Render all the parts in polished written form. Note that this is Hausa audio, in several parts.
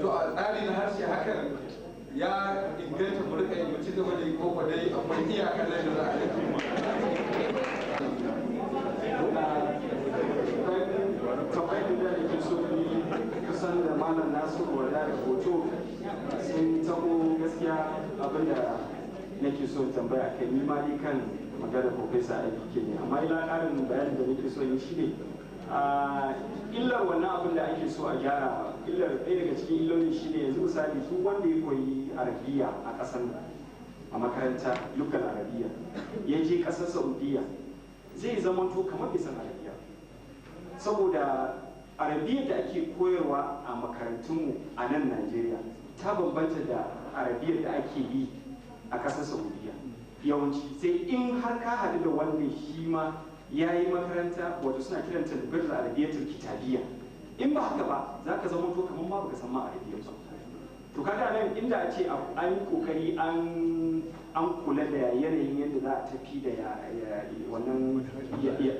to a tsari na harshe hakan ya inganta mu rika yin ci gaba da yi ko dai akwai iyakar da za a kamar da ke so ni kusan da malam nasu wada da hoto sun tabo gaskiya abinda nake so tambaya kai ni ma dai kan magana Farfesa aiki ke ne, amma ila ƙarin bayanin da nake so yi shi ne illar wannan abin da ake so a gyara. Illar ɗaya daga cikin illolin shi ne yanzu misali duk wanda ya koyi arabiya a ƙasar a makaranta lugal arabiya ya je ƙasar saudiya zai zama to kamar bai san arabiya, saboda arabiya da ake koyarwa a makarantunmu a nan Najeriya ta bambanta da arabiyar da ake yi a ƙasar saudiya. Yawanci sai in har ka haɗu da wanda shi ma ya yi makaranta wato suna kiranta da arabiyatul kitabiyya, in ba haka ba za ka zama to kamar ma baka san ma arabiya ba. To kaga nan inda a ce an yi kokari an kula da yanayin yadda za a tafi da wannan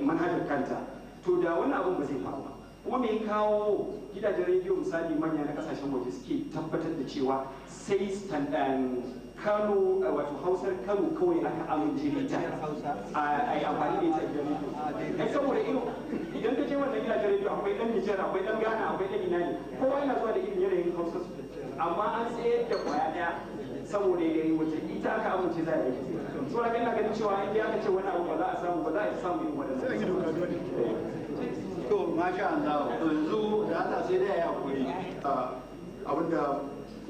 manhajar kanta, to da wannan abin ba zai faru ba. Kuma me kawo gidajen rediyo misali manya na kasashen waje suke tabbatar da cewa sai Kano wato Hausar Kano kawai aka amince da ita a yi amfani da ita a gidan rediyo. Ai saboda idan ka je wannan gidajen rediyo akwai dan Nijar, akwai dan Ghana, akwai dan ina ne, kowa yana zuwa da irin yanayin Hausar su, amma an tsayar da kwaya daya saboda yayi wace ita aka amince za a yi. So da ina ganin cewa in aka ce wani abu ba za a samu ba za a samu irin waɗannan. To masha Allah, yanzu da Allah sai dai ya hakuri abinda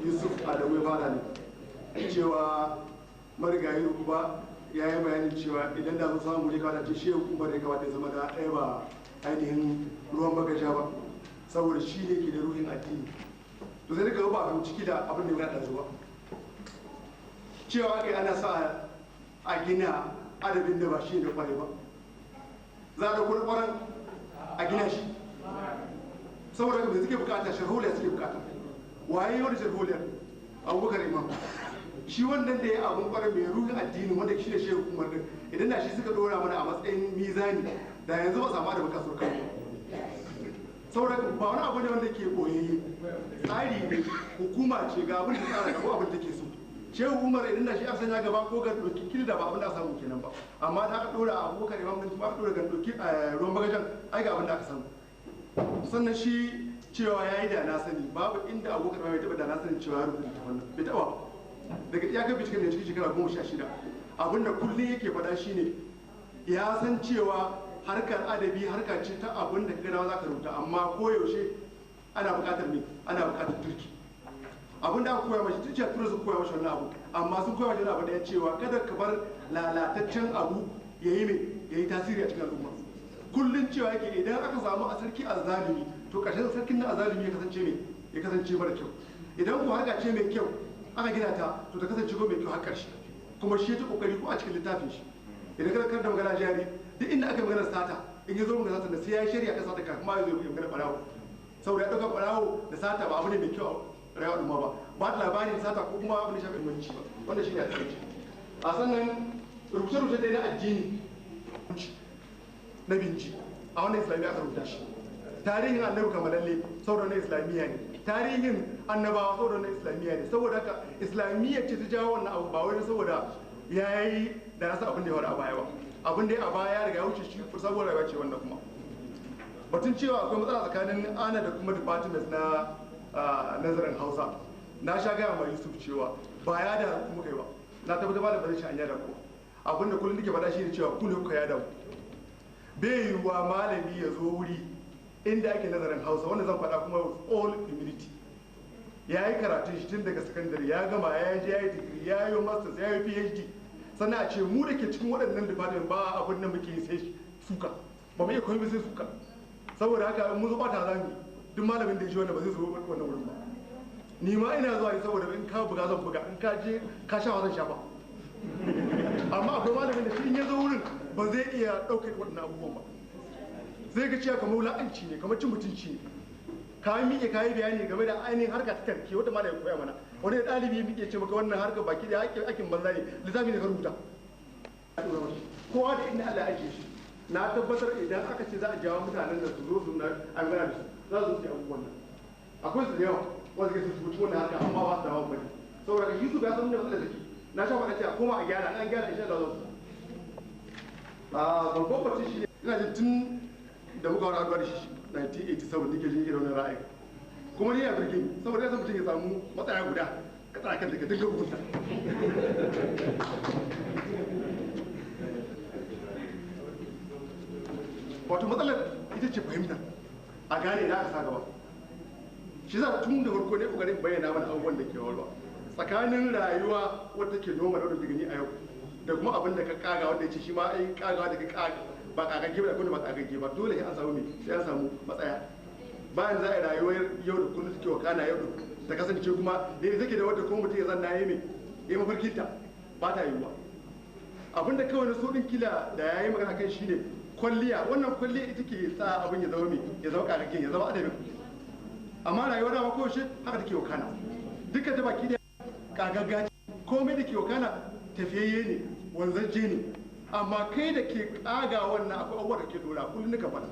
Yusuf Adamu ya fara ne cewa marigayi Rukuba ya yi bayanin cewa idan da su samu ne kawata ce shi hukumar ya kawata ya zama da ɗaya ba ainihin ruwan bagaja ba, saboda shi ne ke da ruhin addini. To sai daga ba a ciki da abin da ya ɗazu ba cewa kai ana sa a gina adabin da ba shi da kwarai ba, za a da kwaran a gina shi saboda da suke bukata sharholiya suke bukata. Waye wani sharholiya? Abubakar Imam, shi wannan da ya abun kwarai mai ruhin addini wanda shi ne shehu Umar din, idan da shi suka dora mana a matsayin mizani da yanzu ba samu da baka surka. Saboda ba wani abu ne wanda ke boyayye, tsari ne, hukuma ce ga abin da tsara ko abin da ke so. Shehu Umar idan da shi a sanya gaba ko ga doki kili da ba abin da aka samu kenan ba, amma da aka dora Abubakar Imam din kuma aka dora ga doki ruwan bagajan ai ga abin da aka samu. Sannan shi cewa ya yi da na sani, babu inda Abubakar Imam ya taɓa da na sani cewa ya rubuta wannan bai taɓa. Daga iyakar binciken da cikin shekara 16 abinda kullum yake faɗa shine ya san cewa harkar adabi harka ce ta abin da kaga za ka rubuta, amma koyaushe ana buƙatar me, ana buƙatar turki. Abin da aka koya mashi tuciya tura su koya mashi wannan abu, amma sun koya mashi wani abu da ya cewa kada ka bar lalataccen abu ya yi me, ya yi tasiri a cikin al'umma. Kullum cewa yake idan aka samu a sarki azzalimi to ƙarshen sarkin na azzalimi ya kasance me, ya kasance mara kyau. Idan ku harka ce mai kyau aka gina ta to ta kasance ko mai kyau har ƙarshe, kuma shi ta kokari ko a cikin littafin shi. Idan ka karanta magana jari duk inda aka magana sata in ya zo magana sata da sai ya yi shari'a kan sata kafin ma ya zo ya magana barawo, saboda ya ɗauka barawo da sata ba abu ne mai kyau a rayuwar al'umma ba da labarin sata ko kuma abu ne shafi ilmanci ba, wanda shi ne a cikin a sannan rubuce-rubuce dai na addini na binci a wannan islamiyya aka rubuta shi. Tarihin annabi kamalalle saboda na islamiyya ne, tarihin annabawa saboda na islamiyya ne, saboda haka islamiyya ce ta jawo wannan abu ba wai saboda ya yi da nasa abin da ya faru a baya ba, abin da ya a baya daga ya wuce shi saboda rayuwa ce wannan. Kuma batun cewa akwai matsala tsakanin ana da kuma department na nazarin Hausa, na sha gaya ma Yusuf cewa ba ya da kuma kai ba, na tabbatar ba da ba zai ci an yada ku. Abin da kullum nake faɗa shi ne cewa ku ne kuka yada ku. Bai yiwuwa malami ya zo wuri inda ake nazarin Hausa, wanda zan faɗa kuma with all humility, ya yi karatun shi tun daga sakandare ya gama ya je ya yi digiri ya yi masters ya yi PhD, sannan a ce mu da ke cikin waɗannan department ba abin da muke sai suka, ba mu iya komai sai suka. Saboda haka mun zo bata zami duk malamin da ya ji wannan ba zai zo wannan wurin ba. Ni ma ina zuwa ne saboda in ka buga zan buga, in ka je ka sha zan sha ba. Amma akwai malamin da shi in ya zo wurin ba zai iya ɗaukar waɗannan abubuwan ba, zai ga cewa kamar la'anci ne, kamar cin mutunci ne. Ka miƙe ka yi bayani game da ainihin harka ta tarke wata ma da ya koya mana, wani ɗalibi miƙe ce maka wannan harkar baki da aikin banza ne, lissafi ne ka rubuta. Kowa da inda Allah ya ajiye shi, na tabbatar idan aka ce za a jawo mutanen da su zo su na an gana da su za su yi abubuwan nan. Akwai su da yawa wanda suke su wuce wannan harka amma ba su dawo bane saboda ka Yusuf ya san da matsalar take na sha faɗa cewa koma a gyara an gyara insha Allah babban batu shi ne ina jin tun da muka wani aduwa da shi 1987 nake jin irin wannan ra'ayi kuma ni ya birge ni saboda ya san mutum ya samu matsaya guda ka tsaya kan daga dinga hukunta wato matsalar ita ce fahimta a gane da aka sa gaba shi za tun da farko ne kokarin bayyana mana abubuwan da ke walwa tsakanin rayuwa wadda ke noma da gani a yau da kuma abin da ka kaga wanda ya ce shi ma ai kagawa da ka kaga ba kagagge ba da ba kagagge ba dole sai an samu me sai an samu matsaya bayan za a yi rayuwar yau da kullum take wakana yau da kasance kuma da take da wadda kuma mutum ya zanna ya mai ya mafarkinta ba ta yiwuwa abin da kawai na so din kila da ya yi magana kan shine kwalliya wannan kwalliya ita ke sa abin ya zama mai ya zama kagaggen ya zama adabin amma rayuwar dama kowace haka take wakana dukkan ta baki da kagagga komai da ke wakana tafiyayye ne wanzajje ne amma kai da ke kaga wannan akwai abubuwa da ke dora kullum nika faɗa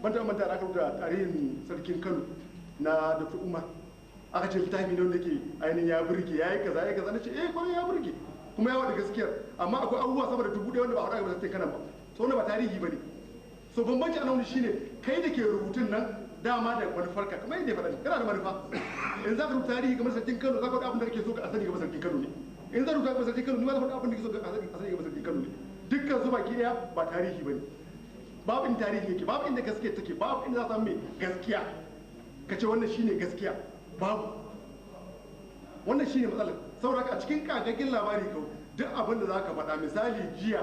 ban taɓa manta da aka rubuta tarihin sarkin Kano na Dr. Umar aka ce littafi ne wanda ke ainihin ya burge ya yi kaza ya kaza na ce kwarai ya burge kuma ya wada gaskiyar amma akwai abubuwa sama da 1000 wanda ba a haɗa ga sarkin Kano ba so na ba tarihi ba ne so bambanci a nan shine kai da ke rubutun nan dama da manufarka kamar yadda ya faɗa kana da manufa in za ka rubuta tarihi kamar sarkin Kano za ka faɗa abin da kake so ka sani game sarkin Kano ne in za ka rubuta kamar sarkin Kano ni ma za ka faɗa abin da kake so ka sani game sarkin Kano ne dukkan su baki daya ba tarihi bane babu inda tarihi yake babu inda gaskiya take babu inda za ka samu mai gaskiya ka ce wannan shine gaskiya babu wannan shine matsalar saboda a cikin kagaggen labari kau duk abin da za ka faɗa misali jiya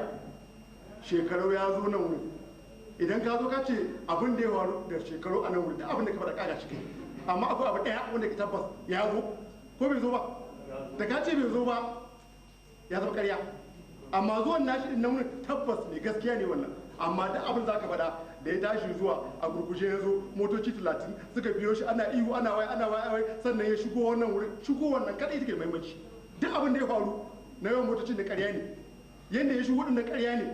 shekaru ya zo nan wuri idan ka zo ka ce abin da ya faru da shekaru a nan wuri duk abin da ka faɗa kaga cikin amma akwai abu ɗaya wanda ke tabbas ya zo ko bai zo ba da ka ce bai zo ba ya zama ƙarya amma zuwan nashi din nan tabbas ne gaskiya ne wannan amma duk abin za ka faɗa da ya tashi zuwa a gurguje ya zo motoci 30 suka biyo shi ana ihu ana wai sannan ya shigo wannan wurin shigo wannan kada ita ke maimaci duk abin da ya faru na yawan motocin da ƙarya ne yanda ya shigo din na ƙarya ne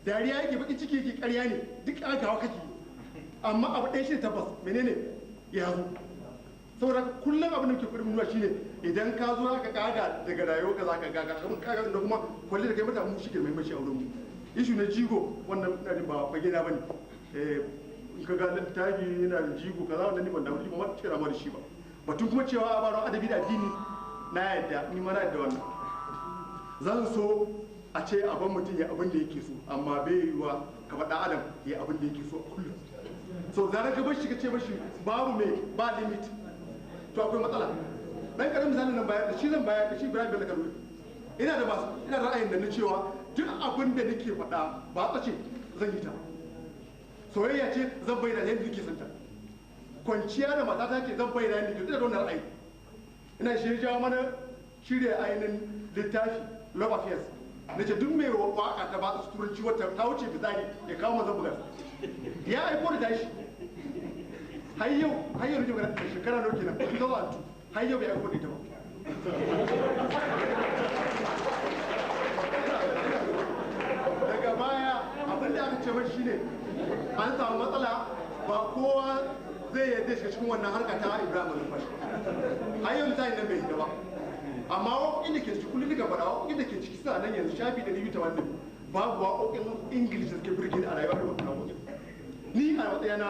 dariya yake baki ciki yake ƙarya ne duk agawa kake amma abu ɗaya shi tabbas menene ya zo saboda kullum abin da ke kudin nuna shine idan ka zo ka kaga daga rayuwa ka zaka gaga kuma kaga da kuma kwalli da kai mata mu shike mai mashi a wurin mu ishu na jigo wannan ina ba fage na bane in ka ga littafi yana da jigo kaza wannan ni ban da ba ma cika da shi ba batun kuma cewa a baro adabi da addini na yadda ni ma na yadda wannan zan so a ce abin mutum ya abin da yake so amma bai yiwa ka faɗa adam ya abin da yake so a kullum so zarar ka bar shi ka ce mashi babu mai ba limit to akwai matsala dan karamin misalin nan bayar da shi zan bayar da shi Ibrahim Bello Kaduna ina da ra'ayin da na cewa duk abin da nake faɗa ba tsace zan yi ta soyayya ce zan bayyana yadda nake son ta kwanciya da matata ce zan bayyana yadda nake da wannan ra'ayi ina shi jawo mana shirya ainihin littafi love affairs na ce duk mai waka ta ba ta turanci wata ta wuce bizani ya kawo mazan bugar ya aiko da tashi har yau nake magana da shekara nawa kenan 2002 har yau bai aiko da ita ba daga baya abin da aka ce mai shine an samu matsala ba kowa zai yadda shi cikin wannan harka ta Ibrahim Malumfashi har yau ta yi nan bai hita ba amma waƙoƙin da ke ciki kullum daga faɗa waƙoƙin da ke ciki suna nan yanzu shafi da biyu ta wannan babu waƙoƙin English da suke birkin a rayuwar da wannan waƙoƙin ni a matsayina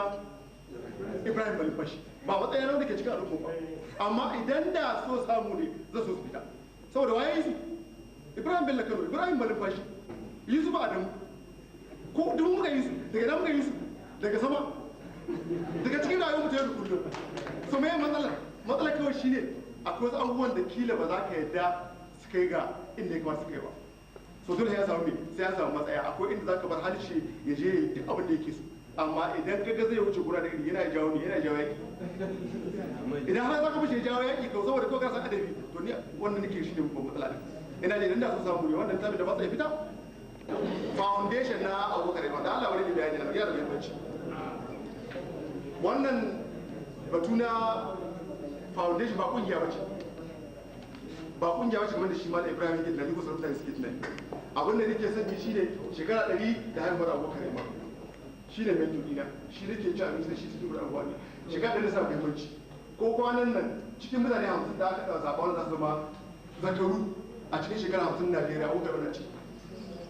Ibrahim Malumfashi ba matsayina wanda ke cikin al'umma ba amma idan da so samu ne za su fita saboda waye su Ibrahim Bello Kano Ibrahim Malumfashi Yusuf Adamu ko duk muka yi su daga nan muka yi su daga sama daga cikin rayuwar mutum da kullum so me matsalar kawai shine akwai wasu abubuwan da kila ba za ka yadda su kai ga inda ya kamata su kai ba so dole ya samu me sai ya samu matsaya akwai inda za ka bar harshe ya je duk abin da yake so amma idan ka ga zai wuce gura da iri yana jawo yaki idan har za ka bushe jawo yaki kau saboda ko ka san adabi to ni wannan nake shi ne babban matsala ina ne idan da su samu ne wannan tabi da matsayi fita foundation na abubakar imam da Allah wani ne bayani na da muhimmanci wannan batu na foundation ba kungiya bace kamar da shi ma da Ibrahim yake tunani ko sarauta suke tunani abin da nake son shi ne shekara 100 da haihuwar abubakar imam shi ne mentor dina shi nake ci abinci da shi cikin abubuwa ne shekara 100 da sa muhimmanci ko kwanan nan cikin mutane 50 da aka zaɓa wanda za su zama zakaru a cikin shekara 50 Najeriya ko kai wannan ci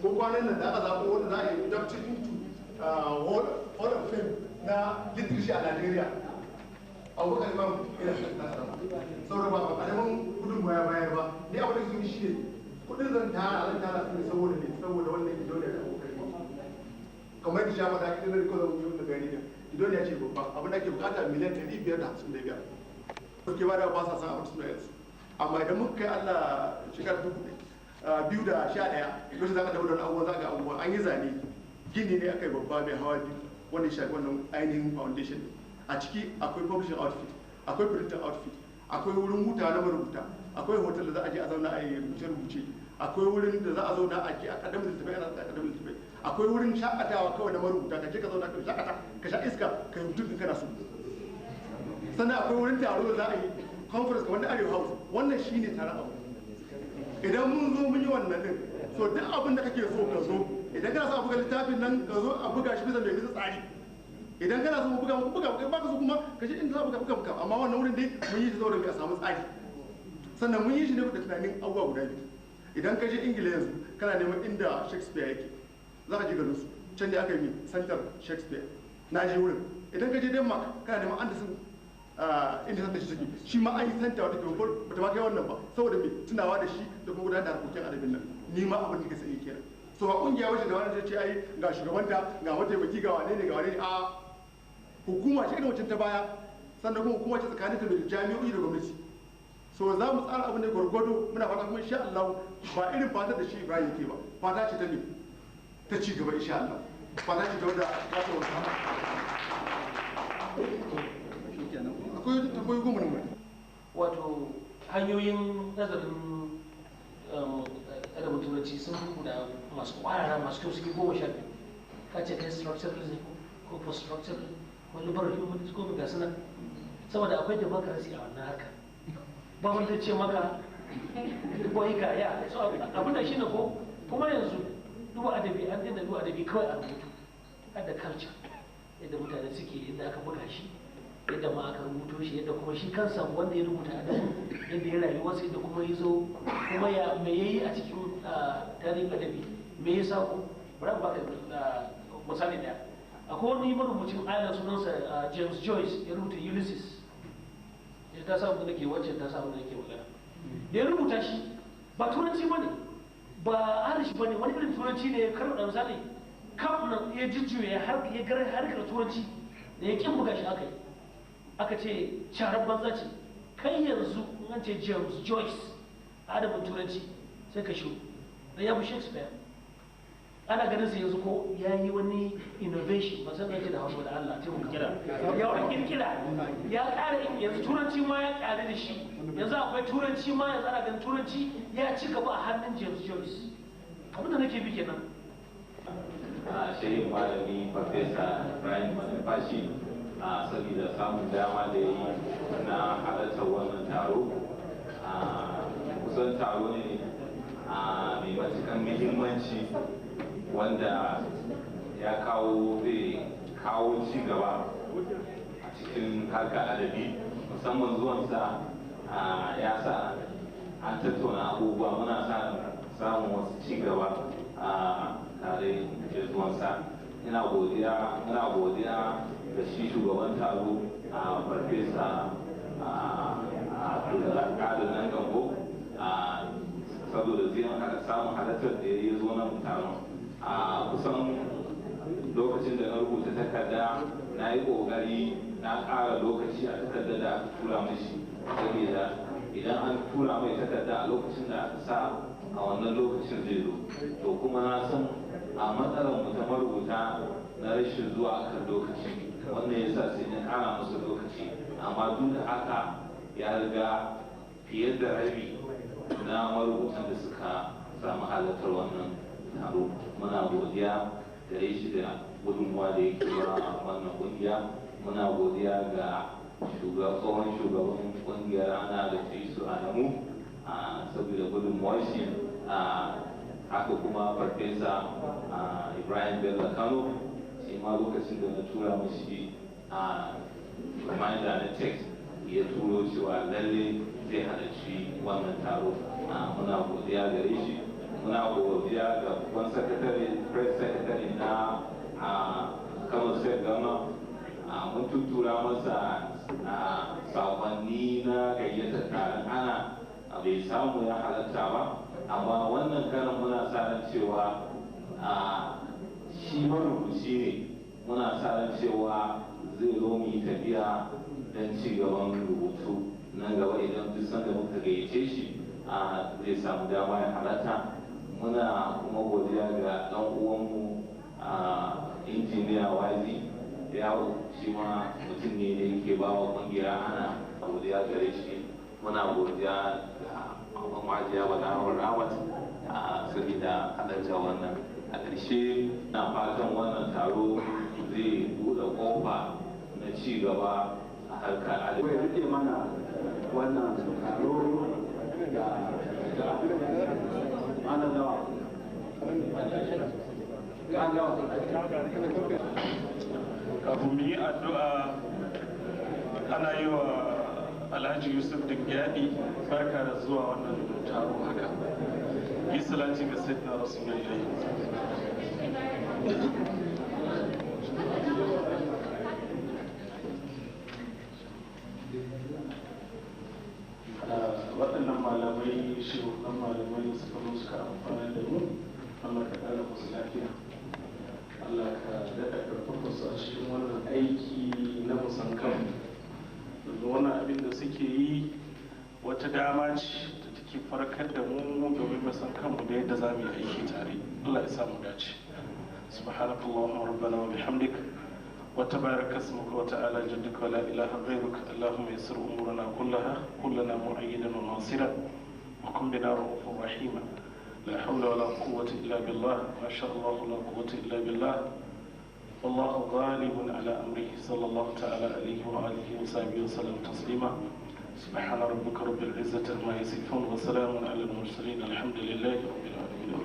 ko kwanan nan da aka zaɓa wanda za a yi inducted into Hall of Fame na literature a Najeriya abubakar imam yana cikin nasa saboda ba a ƙaramin gudun bayar ba ni abu da su shi ne kudin zan tara su ne saboda wannan idoniya da abubakar imam kamar da shafa da ake ɗin rikon zan yi da bayani ne idoniya ce babba abin da ake bukata miliyan 555 suke ba da ba sa san abin suna yanzu amma idan muka kai allah shekarar 2011 yau za ka dawo da abubuwan za ka abubuwan an yi zane gini ne aka yi babba mai hawa biyu wanda ya shafi wannan ainihin foundation ne a ciki akwai publishing outfit akwai printing outfit akwai wurin huta na marubuta akwai hotel da za a je a zauna a yi rubuce-rubuce akwai wurin da za a zauna a ke a kadam littafai ana kadam littafai akwai wurin shakatawa kawai na marubuta ka je ka zauna ka shakata ka sha iska ka yi rubutu kana so sannan akwai wurin taro da za a yi conference kamar na arewa house wannan shine taron abu idan mun zo mun yi wannan din so duk abin da kake so ka zo idan kana so a buga littafin nan ka zo a buga shi bisa mai bisa tsari idan kana so buga ba ka so kuma ka je inda za buga amma wannan wurin dai mun yi shi saboda mai a samu tsari sannan mun yi shi ne da tunanin abubuwa guda biyu idan ka je ingila yanzu kana neman inda shakespeare yake za ka je garin su can ne aka yi santar shakespeare na je wurin idan ka je denmark kana neman anderson inda santa shi take shi ma an yi santa wata kyau ba ta ma kai wannan ba saboda mai tunawa da shi da kuma gudanar da harkokin adabin nan ni ma abin da ka sani kenan so ba kungiya wace da wani zai ce ai ga shugabanta ga mataimaki ga wane ne a hukuma ce irin wacce ta baya sannan kuma hukuma ce tsakanin ta da jami'o'i da gwamnati so za mu tsara abin da gwargwado muna fata kuma insha Allah ba irin fatar da shi Ibrahim yake ba fata ce ta me ta ci gaba insha Allah fata ce ta wanda za ta wata akwai tambayi goma ne wato hanyoyin nazarin adabin turanci sun guda masu kwarara masu kyau suke 12 ka ce kai structuralism ko post structuralism ko liberal humanist ko ga suna saboda akwai democracy a wannan haka ba wanda ce maka ko yi kaya abin da shi ne ko kuma yanzu duba adabi an dinda duba adabi kawai a rubutu har da culture yadda mutane suke yadda aka buga shi yadda ma aka rubuto shi yadda kuma shi kansa wanda ya rubuta adabi yadda ya rayu wasu yadda kuma ya zo kuma ya me yayi a cikin tarihin adabi me ya sako bari baka misali daya akwai wani marubucin Ireland sunansa James Joyce ya rubuta Ulysses ya ta samu da ke wancan ta samu da ke magana da ya rubuta shi ba turanci bane ba Irish bane wani irin turanci ne ya karɓa misali kafin ya jujjuya ya gara harkar turanci da ya kin buga shi aka ce sharar banza ce kai yanzu an ce James Joyce a adabin turanci sai ka shiru da ya fi Shakespeare ana ganin sa yanzu ko ya yi wani innovation ba san da hausa da Allah ta mun kira ya wani kirkira ya ƙara yanzu turanci ma ya ƙare da shi yanzu akwai turanci ma yanzu ana ganin turanci ya ci gaba a hannun James Joyce abinda nake bi kenan shehin malami Farfesa Ibrahim Malumfashi saboda samun dama da yi na halartar wannan taro kusan taro ne mai matukan muhimmanci wanda ya zai kawo ci gaba a cikin harkar adabi musamman zuwansa ya sa an tattauna abubuwa muna samun wasu ci gaba a tare da zuwansa ina godiya da shi shugaban taro a Farfesa a nan gambo saboda zai samun halartar da ya zo nan taron a kusan lokacin da na rubuta takarda na yi ƙoƙari na ƙara lokaci a takarda da aka tura mashi saboda idan an tura mai takarda a lokacin da aka sa a wannan lokacin zai zo to kuma na san a matsalar mu ta marubuta na rashin zuwa akan lokaci wannan ya sa sai na ƙara masa lokaci amma duk da haka ya riga fiye da rabi na marubutan da suka samu halartar wannan taro muna godiya da shi da gudunmuwa da yake ba wannan kungiya muna godiya ga tsohon shugaban kungiyar ana da su Adamu saboda gudunmuwar shi haka kuma Farfesa Ibrahim Bello Kano shi ma lokacin da na tura mashi reminder na text ya turo cewa lalle zai halarci wannan taro. Muna godiya gare shi, muna godiya ga babban sakatare, press secretary na Kano State Governor. Mun tuttura masa sakonni na gayyatar taron ana bai samu ya halatta ba, amma wannan karin muna sa ran cewa shi marubuci ne, muna sa ran cewa zai zo mu yi tafiya don ci gaban rubutu nan gaba idan duk sanda muka gayyace shi zai samu dama ya halatta. Muna kuma godiya ga ɗan uwanmu injiniya wazi yawo, shi ma mutum ne da yake ba wa ƙungiya ana godiya gare shi. Muna godiya ga majiya wa dawar rawat sabida halarta wannan. A ƙarshe na fatan wannan taro zai buɗe ƙofa na ci gaba a harkar Wai rike mana wannan taro da ana nawa. Kafin mu yi addu'a ana yi wa Alhaji Yusuf Dingyadi barka da zuwa wannan taro haka. Yi salati ga Sayyidina Rasulullahi. Waɗannan malamai shehunan malamai suka zo suka amfana da mu, Allah ka ƙara musu lafiya, Allah ka daɗa ƙarfafa su a cikin wannan aiki na musankan. Wannan abin da suke yi wata dama ce da take farkar da mu domin musankan mu da yadda za mu yi aiki tare. Allah ya sa mu dace. Subhanakallahumma rabbana wa bihamdik وتبارك اسمك وتعالى جدك ولا إله غيرك اللهم يسر أمورنا كلنا مؤيدا وناصرا وكن بنا رؤوفا رحيما لا حول ولا قوة إلا بالله ما شاء الله لا قوة إلا بالله والله غالب على أمره صلى الله تعالى عليه وآله وصحبه وسلم تسليما سبحان ربك رب العزة عما يصفون وسلام على المرسلين الحمد لله رب العالمين.